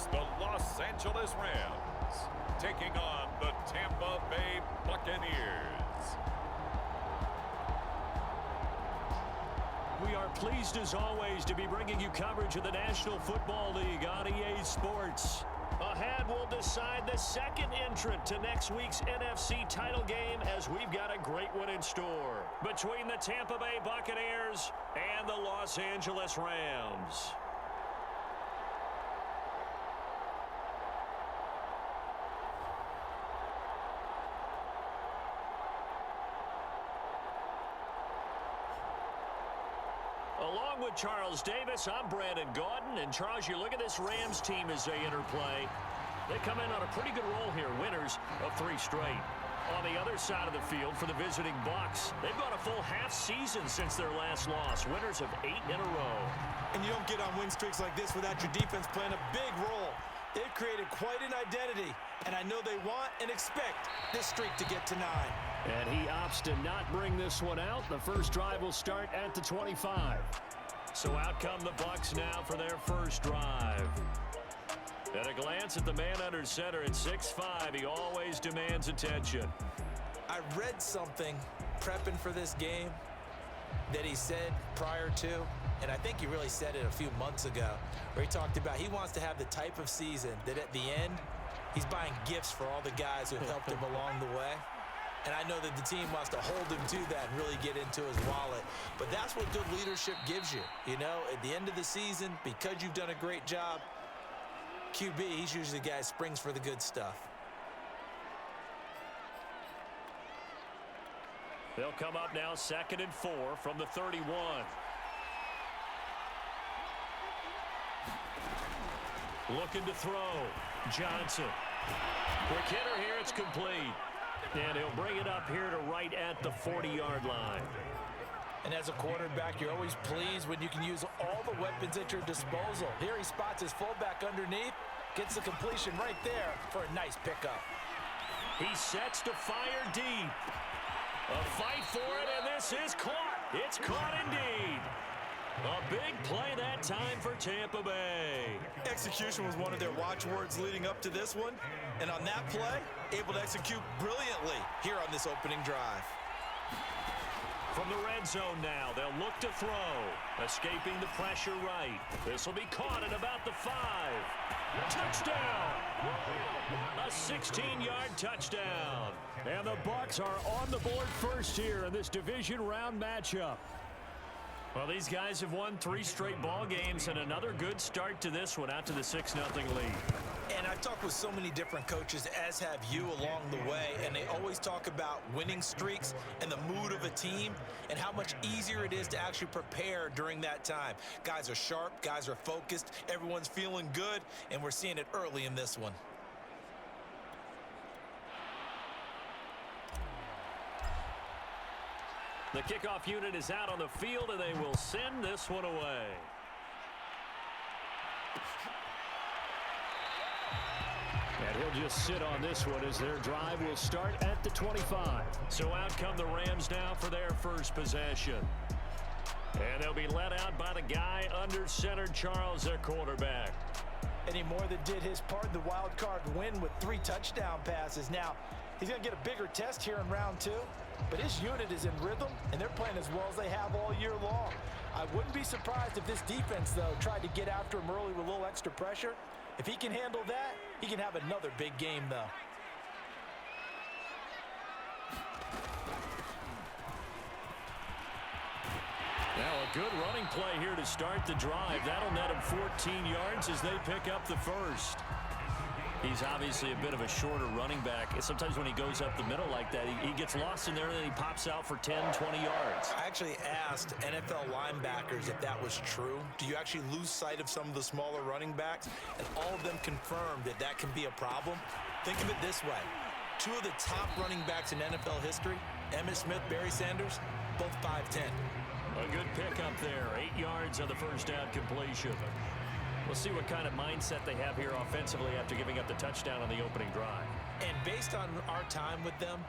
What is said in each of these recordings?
It's the Los Angeles Rams taking on the Tampa Bay Buccaneers. We are pleased as always to be bringing you coverage of the National Football League on EA Sports. Ahead, we'll decide the second entrant to next week's NFC title game as we've got a great one in store between the Tampa Bay Buccaneers and the Los Angeles Rams. Along with Charles Davis, I'm Brandon Gaudin. And Charles, you look at this Rams team as they interplay. They come in on a pretty good roll here, winners of 3 straight. On the other side of the field for the visiting Bucs, they've gone a full half season since their last loss, winners of 8 in a row. And you don't get on win streaks like this without your defense playing a big role. They've created quite an identity, and I know they want and expect this streak to get to 9. And he opts to not bring this one out. The first drive will start at the 25. So out come the Bucs now for their first drive. At a glance at the man under center at 6'5", he always demands attention. I read something prepping for this game that he said prior to, and I think he really said it a few months ago, where he talked about he wants to have the type of season that at the end, he's buying gifts for all the guys who have helped him along the way. And I know that the team wants to hold him to that and really get into his wallet. But that's what good leadership gives you. You know, at the end of the season, because you've done a great job, QB, he's usually the guy who springs for the good stuff. They'll come up now 2nd and 4 from the 31. Looking to throw. Johnson. Quick hitter here, it's complete. And he'll bring it up here to right at the 40-yard line. And as a quarterback, you're always pleased when you can use all the weapons at your disposal. Here he spots his fullback underneath, gets the completion right there for a nice pickup. He sets to fire deep. A fight for it, and this is caught. It's caught indeed. A big play that time for Tampa Bay. Execution was one of their watchwords leading up to this one. And on that play, able to execute brilliantly here on this opening drive. From the red zone now, they'll look to throw. Escaping the pressure right. This will be caught at about the 5. Touchdown! A 16-yard touchdown. And the Bucs are on the board first here in this division round matchup. Well, these guys have won 3 straight ball games and another good start to this one out to the 6-0 lead. And I've talked with so many different coaches, as have you along the way, and they always talk about winning streaks and the mood of a team and how much easier it is to actually prepare during that time. Guys are sharp, guys are focused, everyone's feeling good, and we're seeing it early in this one. The kickoff unit is out on the field, and they will send this one away. And he'll just sit on this one as their drive will start at the 25. So out come the Rams now for their first possession. And they'll be led out by the guy under center, Charles, their quarterback. And he more than did his part in the wild card win with 3 touchdown passes. Now, he's going to get a bigger test here in round 2. But his unit is in rhythm, and they're playing as well as they have all year long. I wouldn't be surprised if this defense, though, tried to get after him early with a little extra pressure. If he can handle that, he can have another big game, though. Now a good running play here to start the drive. That'll net him 14 yards as they pick up the first. He's obviously a bit of a shorter running back. Sometimes when he goes up the middle like that, he gets lost in there and then he pops out for 10, 20 yards. I actually asked NFL linebackers if that was true. Do you actually lose sight of some of the smaller running backs? And all of them confirmed that that can be a problem. Think of it this way. 2 of the top running backs in NFL history, Emmitt Smith, Barry Sanders, both 5'10". A good pickup there. 8 yards on the first down completion. We'll see what kind of mindset they have here offensively after giving up the touchdown on the opening drive. And based on our time with them,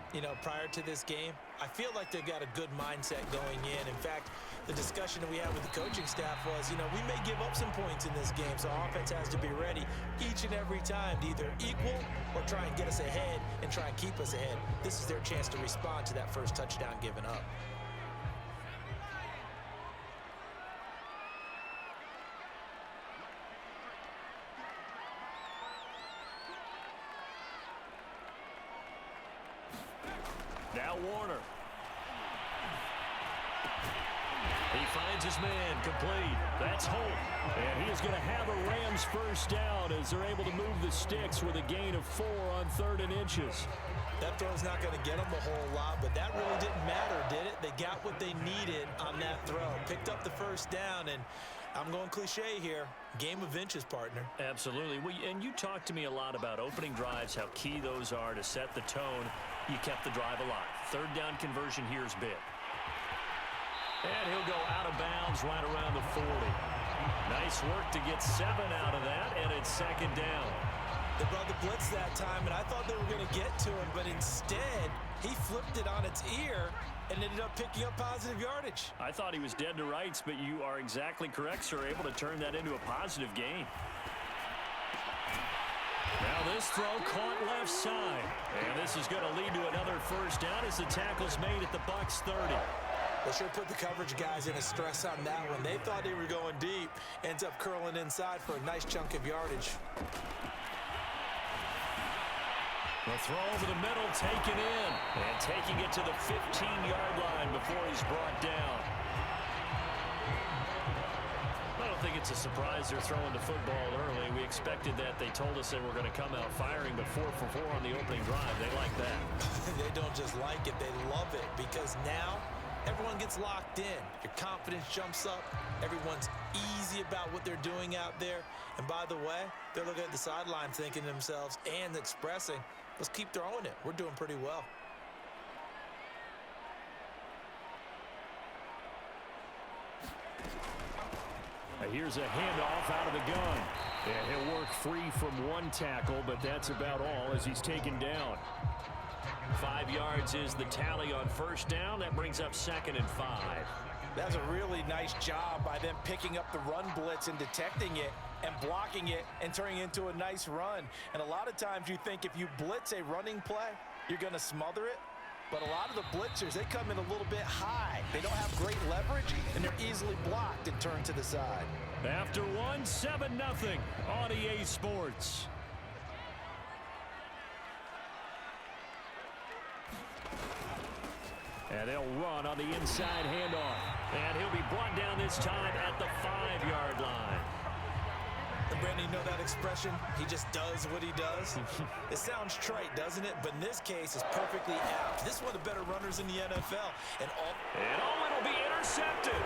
prior to this game, I feel like they've got a good mindset going in. In fact, the discussion that we had with the coaching staff was, we may give up some points in this game, so our offense has to be ready each and every time to either equal or try and get us ahead and try and keep us ahead. This is their chance to respond to that first touchdown given up. Now Warner. He finds his man, complete. That's Holt. And he is going to have a Rams first down as they're able to move the sticks with a gain of 4 on 3rd and inches. That throw's not going to get them a whole lot, but that really didn't matter, did it? They got what they needed on that throw. Picked up the first down, and I'm going cliche here. Game of inches, partner. Absolutely. And you talked to me a lot about opening drives, how key those are to set the tone. You kept the drive alive. 3rd down conversion here is big. And he'll go out of bounds right around the 40. Nice work to get 7 out of that, and it's 2nd down. They brought the blitz that time, and I thought they were going to get to him, but instead, he flipped it on its ear and ended up picking up positive yardage. I thought he was dead to rights, but you are exactly correct, sir. Able to turn that into a positive gain. Now this throw caught left side. And this is going to lead to another first down as the tackle's made at the Bucs 30. They sure put the coverage guys in a stress on that one. They thought they were going deep. Ends up curling inside for a nice chunk of yardage. The throw over the middle, taken in. And taking it to the 15-yard line before he's brought down. I don't think it's a surprise they're throwing the football early. We expected that. They told us they were going to come out firing, but 4 for 4 on the opening drive. They like that. They don't just like it, they love it, because now everyone gets locked in. Your confidence jumps up. Everyone's easy about what they're doing out there. And by the way, they're looking at the sideline thinking to themselves and expressing, let's keep throwing it. We're doing pretty well. Here's a handoff out of the gun. And he'll work free from one tackle, but that's about all as he's taken down. 5 yards is the tally on first down. That brings up 2nd and 5. That's a really nice job by them picking up the run blitz and detecting it and blocking it and turning it into a nice run. And a lot of times you think if you blitz a running play, you're going to smother it. But a lot of the blitzers, they come in a little bit high. They don't have great leverage, and they're easily blocked and turned to the side. After 1, 7-0 on EA Sports. And they'll run on the inside handoff. And he'll be brought down this time at the 5-yard line. And Brandon, you know that expression? He just does what he does. It sounds trite, doesn't it? But in this case, it's perfectly apt. This is one of the better runners in the NFL. And it'll be intercepted.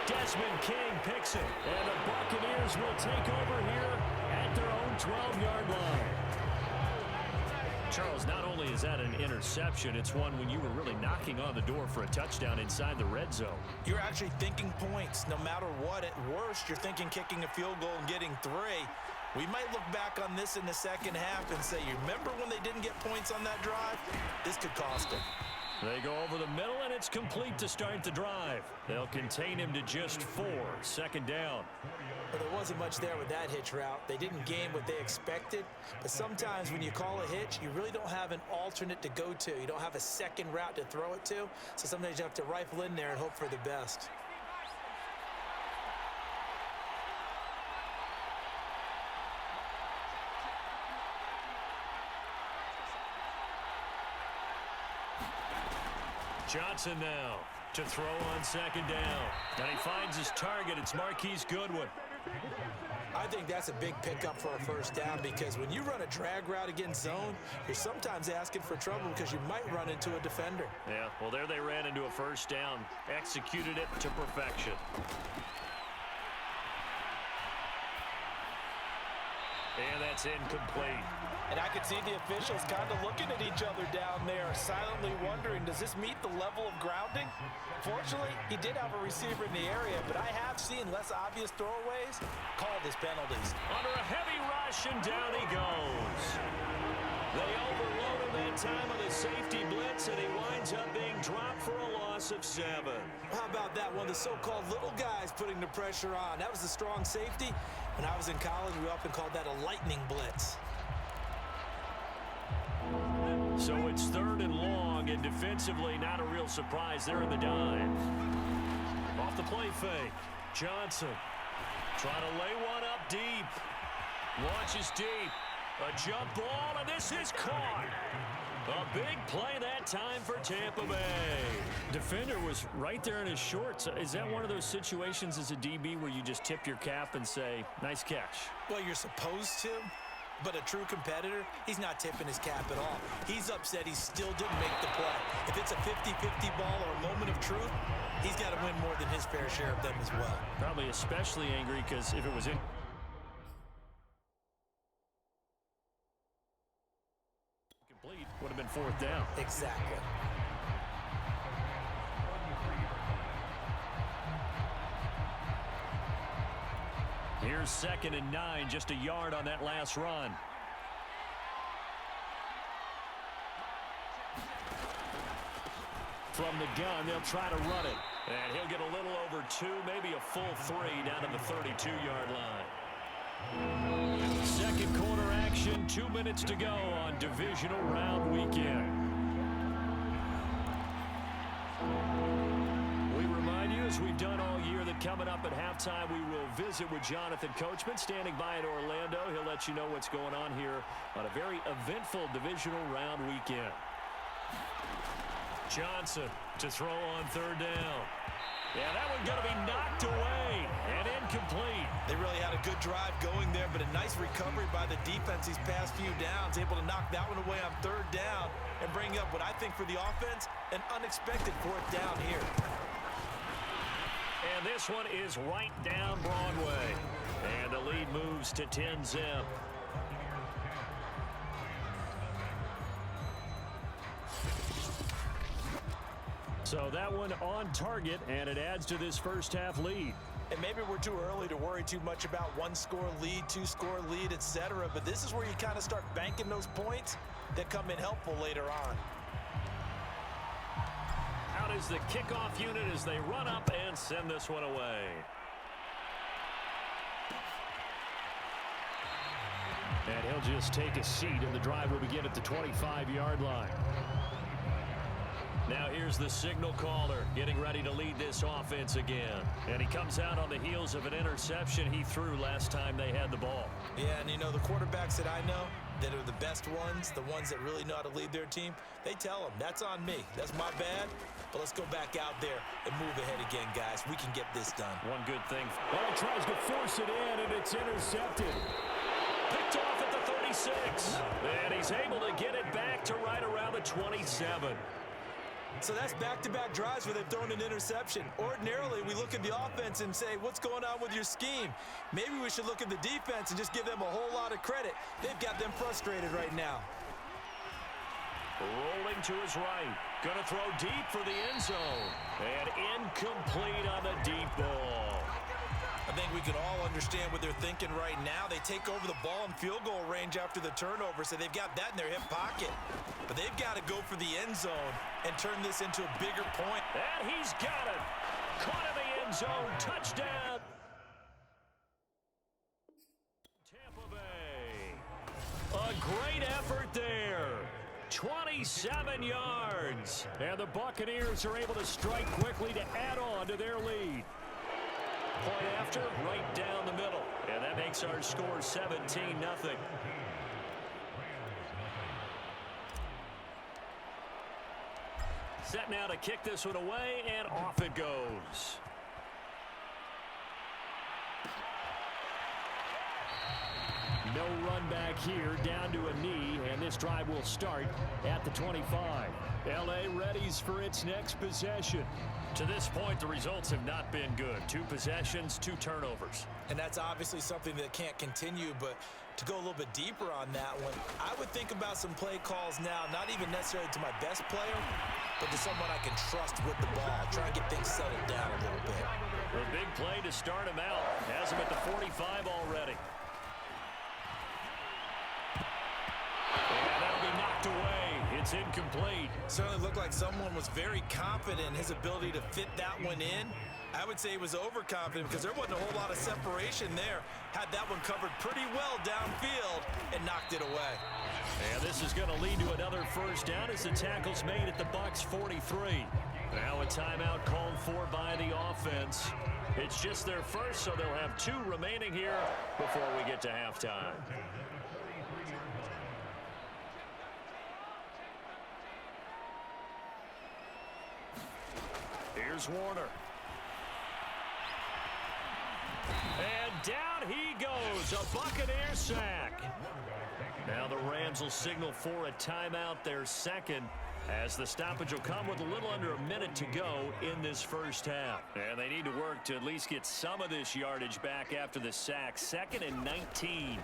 Desmond King picks it. And the Buccaneers will take over here at their own 12-yard line. Charles, not only is that an interception, it's one when you were really knocking on the door for a touchdown inside the red zone. You're actually thinking points. No matter what, at worst, you're thinking kicking a field goal and getting 3. We might look back on this in the second half and say, you remember when they didn't get points on that drive? This could cost them. They go over the middle, and it's complete to start the drive. They'll contain him to just 4. 2nd down. Well, there wasn't much there with that hitch route. They didn't gain what they expected. But sometimes when you call a hitch, you really don't have an alternate to go to. You don't have a second route to throw it to. So sometimes you have to rifle in there and hope for the best. Johnson now to throw on 2nd down. And he finds his target. It's Marquise Goodwin. I think that's a big pickup for a first down, because when you run a drag route against zone, you're sometimes asking for trouble because you might run into a defender. Yeah, well, there they ran into a first down. Executed it to perfection. And that's incomplete. And I could see the officials kind of looking at each other down there, silently wondering, does this meet the level of grounding? Fortunately, he did have a receiver in the area, but I have seen less obvious throwaways called as penalties. Under a heavy rush, and down he goes. They overload him that time on the safety blitz, and he winds up being dropped for a loss of 7. How about that? One of the so-called little guys putting the pressure on. That was the strong safety. When I was in college, we often called that a lightning blitz. So it's 3rd and long, and defensively not a real surprise there in the dive. Off the play fake, Johnson trying to lay one up deep. Launches deep. A jump ball, and this is caught. A big play that time for Tampa Bay. Defender was right there in his shorts. Is that one of those situations as a DB where you just tip your cap and say, nice catch? Well, you're supposed to, but a true competitor, he's not tipping his cap at all. He's upset he still didn't make the play. If it's a 50-50 ball or a moment of truth, he's got to win more than his fair share of them as well. Probably especially angry because if it was in... complete, would have been 4th down. Exactly. Here's 2nd and 9, just a yard on that last run. From the gun, they'll try to run it. And he'll get a little over 2, maybe a full 3 down to the 32-yard line. Second quarter action, 2 minutes to go on Divisional Round Weekend. We remind you, as we've done all year, that coming up at halftime, we will visit with Jonathan Coachman, standing by in Orlando. He'll let you know what's going on here on a very eventful Divisional Round Weekend. Johnson to throw on 3rd down. Yeah, that one's going to be knocked away and incomplete. They really had a good drive going there, but a nice recovery by the defense these past few downs, able to knock that one away on 3rd down and bring up what I think for the offense, an unexpected 4th down here. And this one is right down Broadway. And the lead moves to 10-zip. So that one on target, and it adds to this first half lead. And maybe we're too early to worry too much about 1-score lead, 2-score lead, etc. But this is where you kind of start banking those points that come in helpful later on. Out is the kickoff unit as they run up and send this one away. And he'll just take a seat, and the drive will begin at the 25-yard line. Now here's the signal caller getting ready to lead this offense again. And he comes out on the heels of an interception he threw last time they had the ball. Yeah, and you know, the quarterbacks that I know that are the best ones, the ones that really know how to lead their team, they tell them, that's on me. That's my bad. But let's go back out there and move ahead again, guys. We can get this done. One good thing. Well, he tries to force it in, and it's intercepted. Picked off at the 36. And he's able to get it back to right around the 27. So that's back-to-back drives where they've thrown an interception. Ordinarily, we look at the offense and say, what's going on with your scheme? Maybe we should look at the defense and just give them a whole lot of credit. They've got them frustrated right now. Rolling to his right. Going to throw deep for the end zone. And incomplete on the deep ball. I think we can all understand what they're thinking right now. They take over the ball in field goal range after the turnover, so they've got that in their hip pocket. But they've got to go for the end zone and turn this into a bigger point. And he's got it. Caught in the end zone. Touchdown. Tampa Bay. A great effort there. 27 yards. And the Buccaneers are able to strike quickly to add on to their lead. Point after, right down the middle. And that makes our score 17-0. Set now to kick this one away, and off it goes. No run back here, down to a knee, and this drive will start at the 25. L.A. readies for its next possession. To this point, the results have not been good. 2 possessions, 2 turnovers. And that's obviously something that can't continue, but to go a little bit deeper on that one, I would think about some play calls now, not even necessarily to my best player, but to someone I can trust with the ball. Try and get things settled down a little bit. A big play to start him out. Has him at the 45 already. And that'll be knocked away. It's incomplete. Certainly looked like someone was very confident in his ability to fit that one in. I would say he was overconfident because there wasn't a whole lot of separation there. Had that one covered pretty well downfield and knocked it away. And this is going to lead to another first down as the tackle's made at the Bucs 43. Now a timeout called for by the offense. It's just their first, so they'll have 2 remaining here before we get to halftime. Here's Warner. And down he goes, a Buccaneer sack. Now the Rams will signal for a timeout, their second, as the stoppage will come with a little under a minute to go in this first half. And they need to work to at least get some of this yardage back after the sack. 2nd and 19.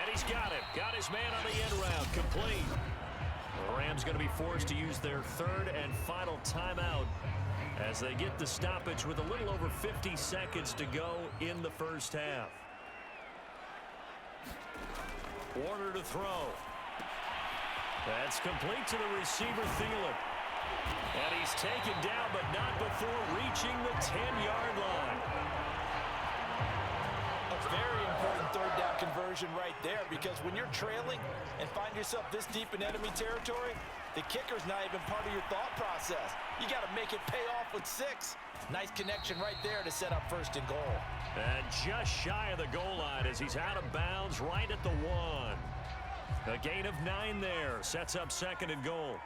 And he's got it. Got his man on the end route. Complete. The Rams going to be forced to use their 3rd and final timeout as they get the stoppage with a little over 50 seconds to go in the first half. Warner to throw. That's complete to the receiver, Thielen. And he's taken down, but not before reaching the 10-yard line. A very important 3rd down conversion right there, because when you're trailing and find yourself this deep in enemy territory, the kicker's not even part of your thought process. You got to make it pay off with 6. Nice connection right there to set up 1st and goal. And just shy of the goal line as he's out of bounds right at the 1. A gain of 9 there. Sets up 2nd and goal.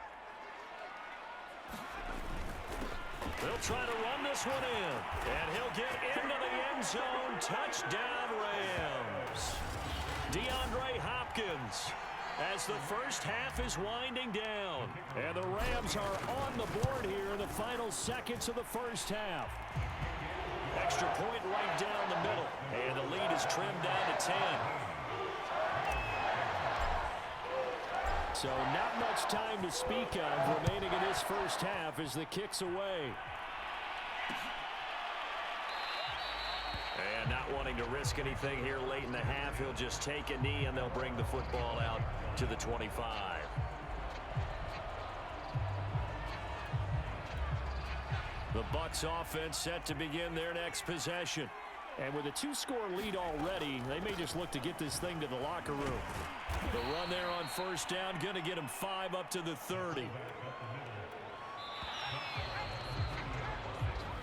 They'll try to run this one in. And he'll get into the end zone. Touchdown, Rams. DeAndre Hopkins as the first half is winding down. And the Rams are on the board here in the final seconds of the first half. Extra point right down the middle. And the lead is trimmed down to 10. So not much time to speak of remaining in this first half as the kick's away. And not wanting to risk anything here late in the half, he'll just take a knee and they'll bring the football out to the 25. The Bucs offense set to begin their next possession. And with a 2-score lead already, they may just look to get this thing to the locker room. The run there on first down, going to get him 5 up to the 30.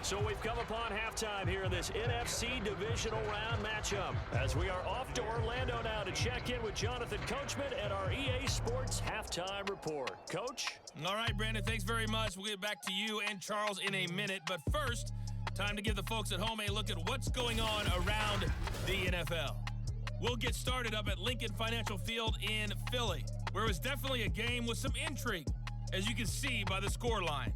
So we've come upon halftime here in this NFC Divisional Round matchup as we are off to Orlando now to check in with Jonathan Coachman at our EA Sports Halftime Report. Coach? All right, Brandon, thanks very much. We'll get back to you and Charles in a minute. But first, time to give the folks at home a look at what's going on around the NFL. We'll get started up at Lincoln Financial Field in Philly, where it was definitely a game with some intrigue, as you can see by the scoreline.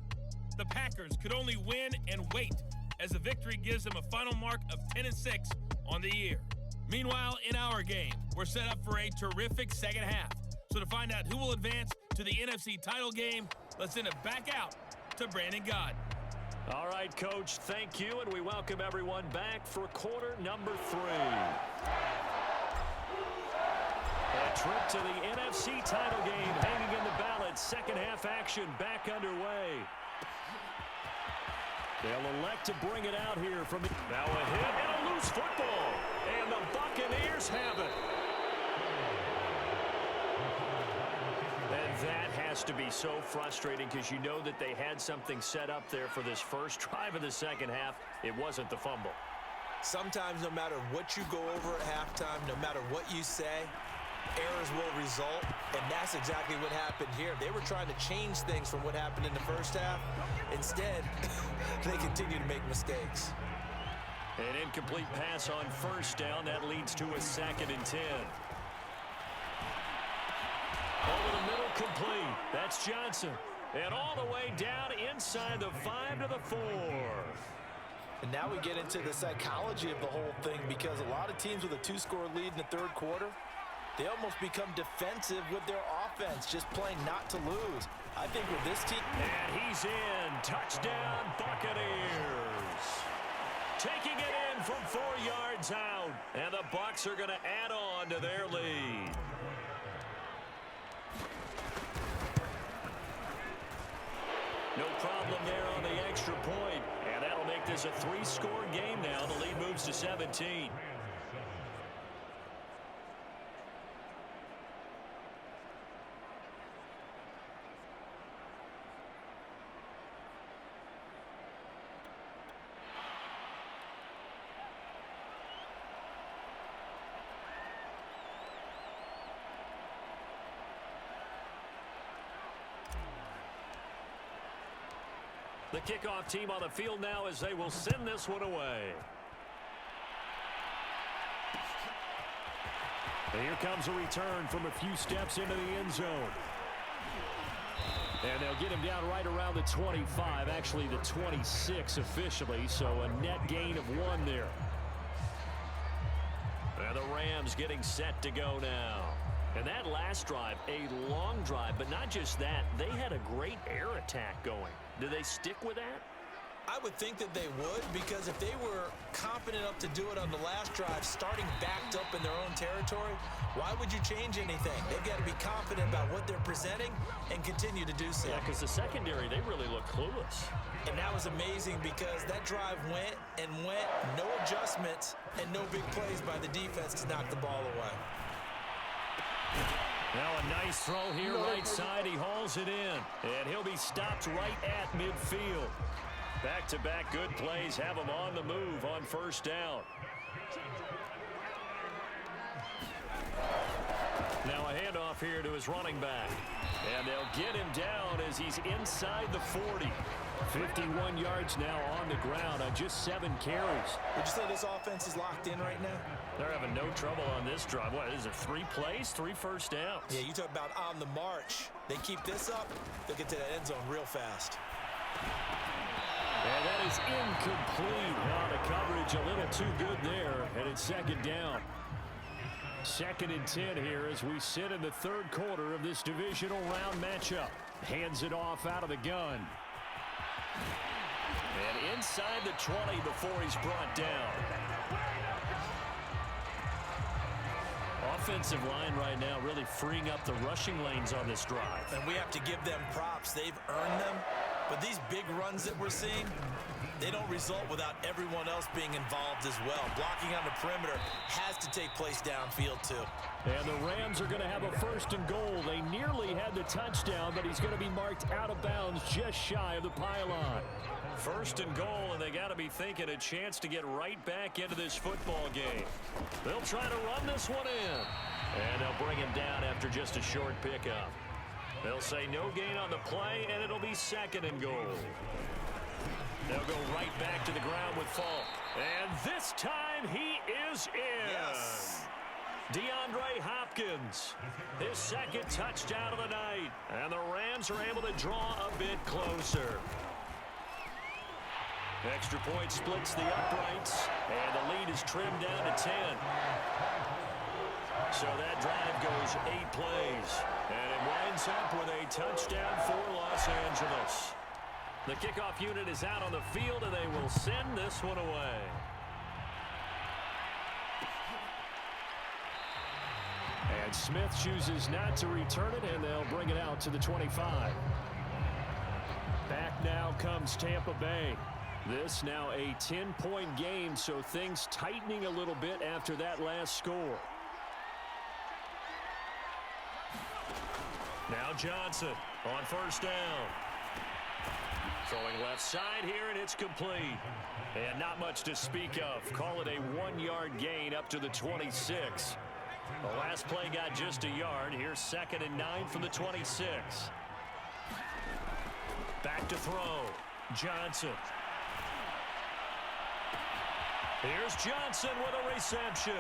The Packers could only win and wait, as the victory gives them a final mark of 10-6 on the year. Meanwhile, in our game, we're set up for a terrific second half. So to find out who will advance to the NFC title game, let's send it back out to Brandon Gott. All right, Coach, thank you, and we welcome everyone back for quarter number 3. A trip to the NFC title game hanging in the balance. Second half action back underway. They'll elect to bring it out here from the... Now a hit and a loose football. And the Buccaneers have it. And that has to be so frustrating because you know that they had something set up there for this first drive of the second half. It wasn't the fumble. Sometimes no matter what you go over at halftime, no matter what you say, errors will result, and that's exactly what happened here. They were trying to change things from what happened in the first half. Instead, they continue to make mistakes. An incomplete pass on first down. That leads to a 2nd and 10. Over the middle, complete. That's Johnson. And all the way down inside the 5 to the 4. And now we get into the psychology of the whole thing, because a lot of teams with a 2-score lead in the third quarter, they almost become defensive with their offense, just playing not to lose. I think with this team... And he's in. Touchdown, Buccaneers. Taking it in from 4 yards out. And the Bucs are going to add on on to their lead. No problem there on the extra point. And that'll make this a 3-score game now. The lead moves to 17. The kickoff team on the field now as they will send this one away. And here comes a return from a few steps into the end zone. And they'll get him down right around the 25, actually the 26 officially, so a net gain of 1 there. And the Rams getting set to go now. And that last drive, a long drive, but not just that, they had a great air attack going. Do they stick with that? I would think that they would, because if they were confident enough to do it on the last drive, starting backed up in their own territory, why would you change anything? They've got to be confident about what they're presenting and continue to do so. Yeah, because the secondary, they really look clueless. And that was amazing because that drive went and went, no adjustments and no big plays by the defense to knock the ball away. Now a nice throw here right side. He hauls it in. And he'll be stopped right at midfield. Back-to-back good plays have him on the move on first down. Now a handoff here to his running back. And they'll get him down as he's inside the 40. 51 yards now on the ground on just 7 carries. Would you say this offense is locked in right now? They're having no trouble on this drive. What is it, 3 plays, 3 first downs? Yeah, you talk about on the march. They keep this up, they'll get to that end zone real fast. And that is incomplete. Now the coverage a little too good there, and it's second down. 2nd and 10 here as we sit in the 3rd quarter of this divisional round matchup. Hands it off out of the gun. And inside the 20 before he's brought down. Offensive line right now really freeing up the rushing lanes on this drive. And we have to give them props. They've earned them. But these big runs that we're seeing, they don't result without everyone else being involved as well. Blocking on the perimeter has to take place downfield too. And the Rams are going to have a 1st and goal. They nearly had the touchdown, but he's going to be marked out of bounds just shy of the pylon. 1st and goal, and they got to be thinking a chance to get right back into this football game. They'll try to run this one in. And they'll bring him down after just a short pickup. They'll say no gain on the play, and it'll be 2nd and goal. They'll go right back to the ground with Falk. And this time he is in. Yes. DeAndre Hopkins, his 2nd touchdown of the night. And the Rams are able to draw a bit closer. Extra point splits the uprights, and the lead is trimmed down to 10. So that drive goes 8 plays, and it winds up with a touchdown for Los Angeles. The kickoff unit is out on the field, and they will send this one away. And Smith chooses not to return it, and they'll bring it out to the 25. Back now comes Tampa Bay. This now a 10-point game, so things tightening a little bit after that last score. Now Johnson on 1st down. Throwing left side here, and it's complete. And not much to speak of. Call it a 1-yard gain up to the 26. The last play got just a yard. Here's 2nd and 9 from the 26. Back to throw. Johnson. Here's Johnson with a reception.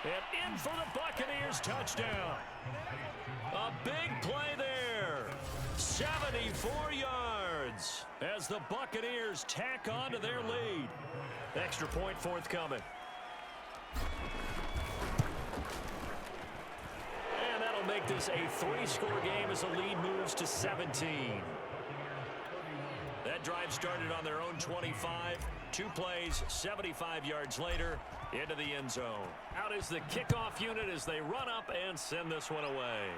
And in for the Buccaneers touchdown. A big play there. 74 yards as the Buccaneers tack on to their lead. Extra point forthcoming. And that'll make this a 3-score game as the lead moves to 17. That drive started on their own 25. 2 plays, 75 yards later, into the end zone. Out is the kickoff unit as they run up and send this one away.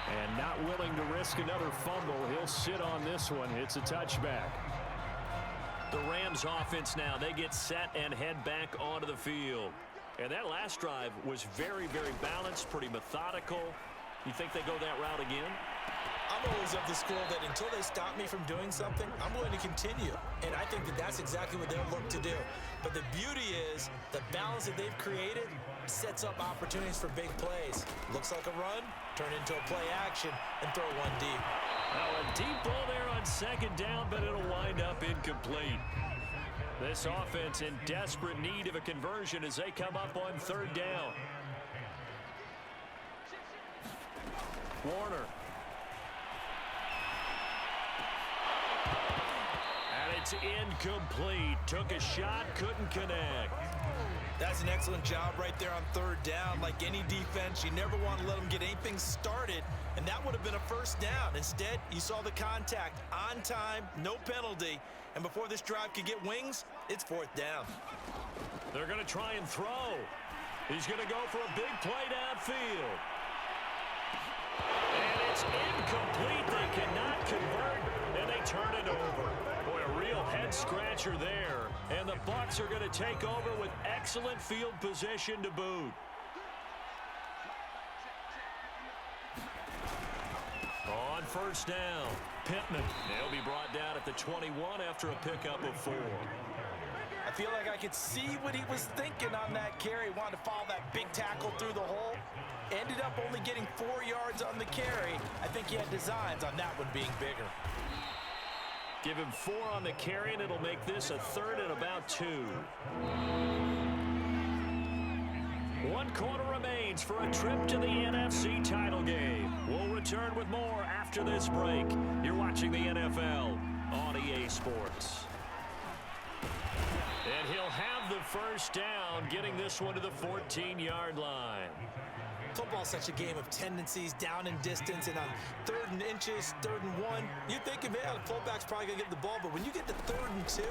And not willing to risk another fumble. He'll sit on this one. It's a touchback. The Rams offense now, they get set and head back onto the field. And that last drive was very, very balanced, pretty methodical. You think they go that route again? I'm always of the school that until they stop me from doing something, I'm going to continue. And I think that that's exactly what they'll look to do. But the beauty is the balance that they've created sets up opportunities for big plays. Looks like a run, turn into a play action, and throw one deep. Now a deep ball there on second down, but it'll wind up incomplete. This offense in desperate need of a conversion as they come up on third down. Warner. And it's incomplete. Took a shot, couldn't connect. That's an excellent job right there on third down. Like any defense, you never want to let them get anything started, and that would have been a first down. Instead, you saw the contact on time, no penalty, and before this drive could get wings, it's fourth down. They're going to try and throw. He's going to go for a big play downfield. And it's incomplete. They cannot convert, and they turn it over. Boy, a real head-scratcher there. And the Bucs are going to take over with excellent field position to boot. On first down, Pittman. They'll be brought down at the 21 after a pickup of 4. I feel like I could see what he was thinking on that carry. Wanted to follow that big tackle through the hole. Ended up only getting 4 yards on the carry. I think he had designs on that one being bigger. Give him 4 on the carry, and it'll make this a third and about 2. 1 quarter remains for a trip to the NFC title game. We'll return with more after this break. You're watching the NFL on EA Sports. And he'll have the first down, getting this one to the 14-yard line. Football's such a game of tendencies, down and distance, and on 3rd and inches, 3rd and 1, you think of it, the fullback's probably going to get the ball, but when you get to 3rd and 2,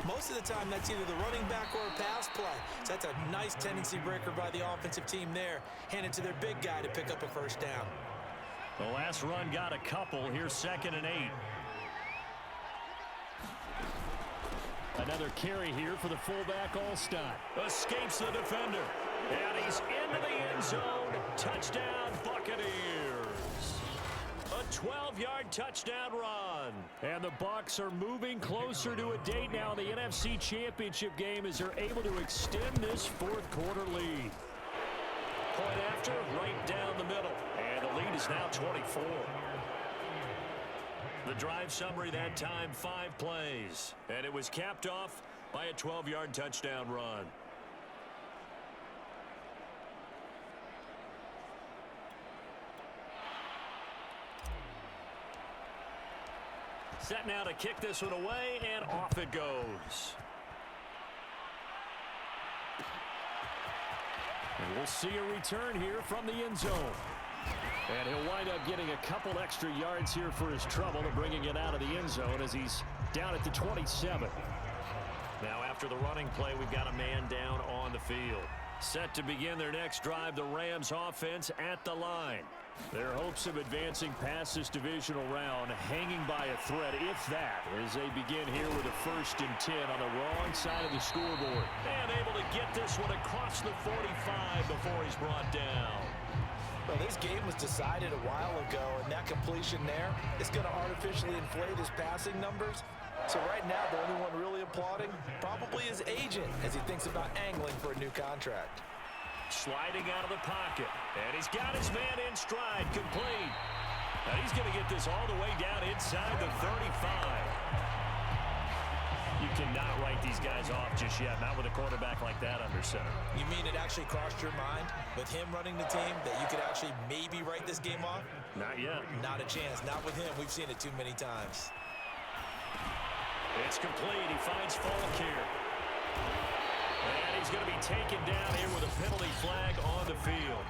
most of the time that's either the running back or a pass play. So that's a nice tendency breaker by the offensive team there, handed to their big guy to pick up a first down. The last run got a couple. Here's 2nd and 8. Another carry here for the fullback, Allstott. Escapes the defender. And he's into the end zone. Touchdown, Buccaneers. A 12-yard touchdown run. And the Bucs are moving closer to a date now in the NFC Championship game as they're able to extend this 4th quarter lead. Point after, right down the middle. And the lead is now 24. The drive summary that time, 5 plays. And it was capped off by a 12-yard touchdown run. Set now to kick this one away, and off it goes. And we'll see a return here from the end zone. And he'll wind up getting a couple extra yards here for his trouble and bringing it out of the end zone as he's down at the 27. Now after the running play, we've got a man down on the field. Set to begin their next drive, the Rams offense at the line. Their hopes of advancing past this divisional round hanging by a thread, if that, as they begin here with a 1st and 10 on the wrong side of the scoreboard. And able to get this one across the 45 before he's brought down. Well, this game was decided a while ago, and that completion there is going to artificially inflate his passing numbers. So right now, the only one really applauding probably his agent as he thinks about angling for a new contract. Sliding out of the pocket, and he's got his man in stride, complete. Now he's going to get this all the way down inside the 35. You cannot write these guys off just yet, not with a quarterback like that under center. You mean it actually crossed your mind with him running the team that you could actually maybe write this game off? Not yet. Not a chance. Not with him. We've seen it too many times. It's complete. He finds Falk here. And he's going to be taken down here with a penalty flag on the field.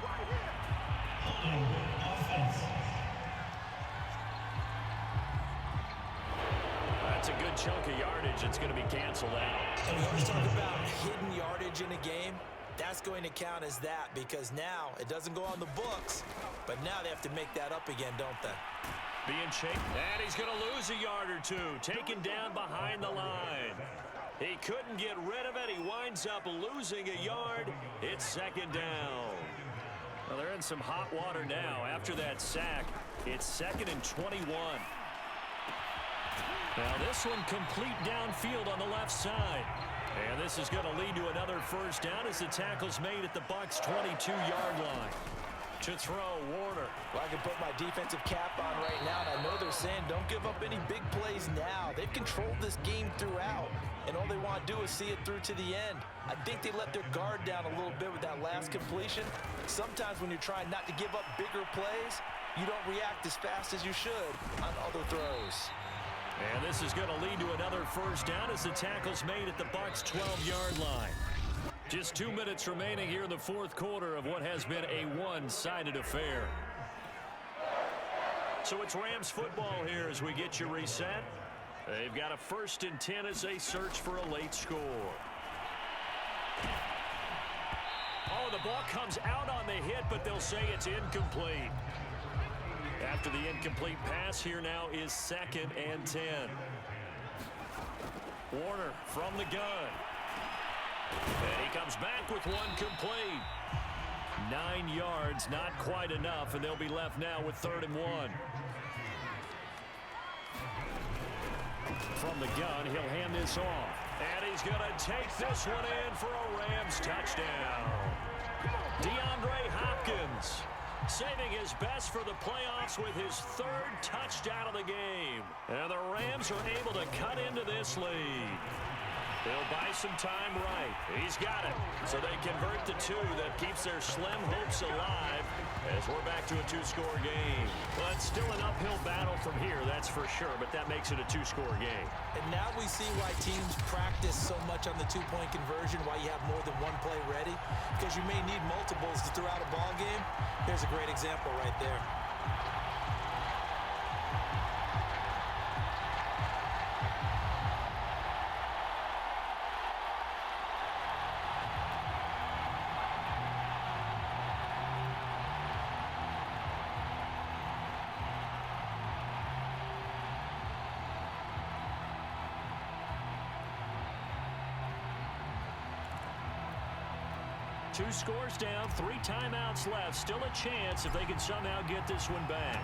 chunk of yardage that's going to be canceled out. And we always talk about hidden yardage in a game. That's going to count as that because now it doesn't go on the books, but now they have to make that up again, don't they? Being chased, and he's going to lose a yard or two, taken down behind the line. He couldn't get rid of it. He winds up losing a yard. It's second down. Well, they're in some hot water now. After that sack, it's 2nd and 21. Now this one complete downfield on the left side. And this is going to lead to another first down as the tackle's made at the Bucs' 22-yard line. To throw, Warner. Well, I can put my defensive cap on right now, and I know they're saying don't give up any big plays now. They've controlled this game throughout, and all they want to do is see it through to the end. I think they let their guard down a little bit with that last completion. Sometimes when you're trying not to give up bigger plays, you don't react as fast as you should on other throws. And this is going to lead to another first down as the tackle's made at the Bucs' 12-yard line. Just 2 minutes remaining here in the fourth quarter of what has been a one-sided affair. So it's Rams football here as we get you reset. They've got a 1st and 10 as they search for a late score. Oh, the ball comes out on the hit, but they'll say it's incomplete. After the incomplete pass, here now is 2nd and 10. Warner from the gun. And he comes back with one complete. 9 yards, not quite enough, and they'll be left now with 3rd and 1. From the gun, he'll hand this off. And he's going to take this one in for a Rams touchdown. DeAndre Hopkins saving his best for the playoffs with his 3rd touchdown of the game. And the Rams are able to cut into this lead. They'll buy some time right. He's got it. So they convert the 2 that keeps their slim hopes alive as we're back to a 2-score game. But still an uphill battle from here, that's for sure, but that makes it a 2-score game. And now we see why teams practice so much on the 2-point conversion, why you have more than one play ready, because you may need multiples to throw out a ball game. Here's a great example right there. Two scores down, 3 timeouts left. Still a chance if they can somehow get this one back.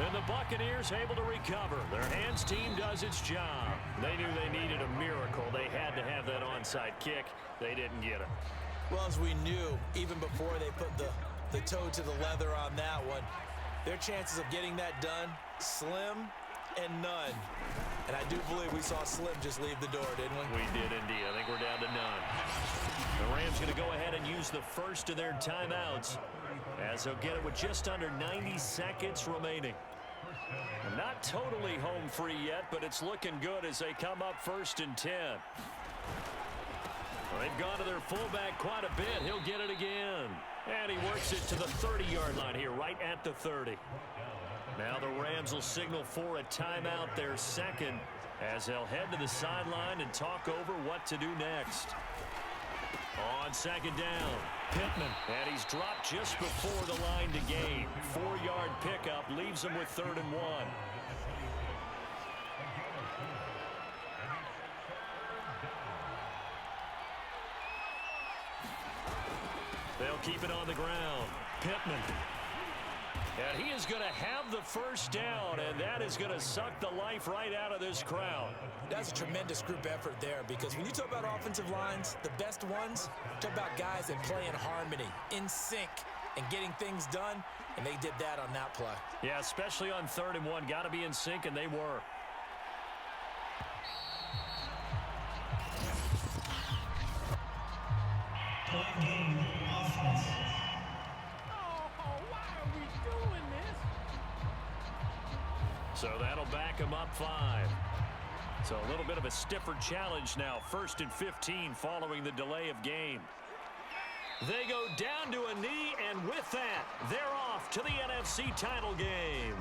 And the Buccaneers able to recover. Their hands team does its job. They knew they needed a miracle. They had to have that onside kick. They didn't get it. Well, as we knew, even before they put the toe to the leather on that one, their chances of getting that done, slim and none. And I do believe we saw Slim just leave the door, didn't we? We did indeed. I think we're down to none. The Rams going to go ahead and use the first of their timeouts as they'll get it with just under 90 seconds remaining. Not totally home free yet, but it's looking good as they come up 1st and 10. Well, they've gone to their fullback quite a bit. He'll get it again. And he works it to the 30-yard line here, right at the 30. Now the Rams will signal for a timeout, their 2nd, as they'll head to the sideline and talk over what to do next. On 2nd down, Pittman, and he's dropped just before the line to gain. 4-yard pickup leaves him with 3rd and 1. They'll keep it on the ground. Pittman. And he is going to have the first down, and that is going to suck the life right out of this crowd. That's a tremendous group effort there, because when you talk about offensive lines, the best ones, talk about guys that play in harmony, in sync, and getting things done, and they did that on that play. Yeah, especially on 3rd and 1. Got to be in sync, and they were. So that'll back him up 5. So a little bit of a stiffer challenge now. 1st and 15 following the delay of game. They go down to a knee, and with that, they're off to the NFC title game.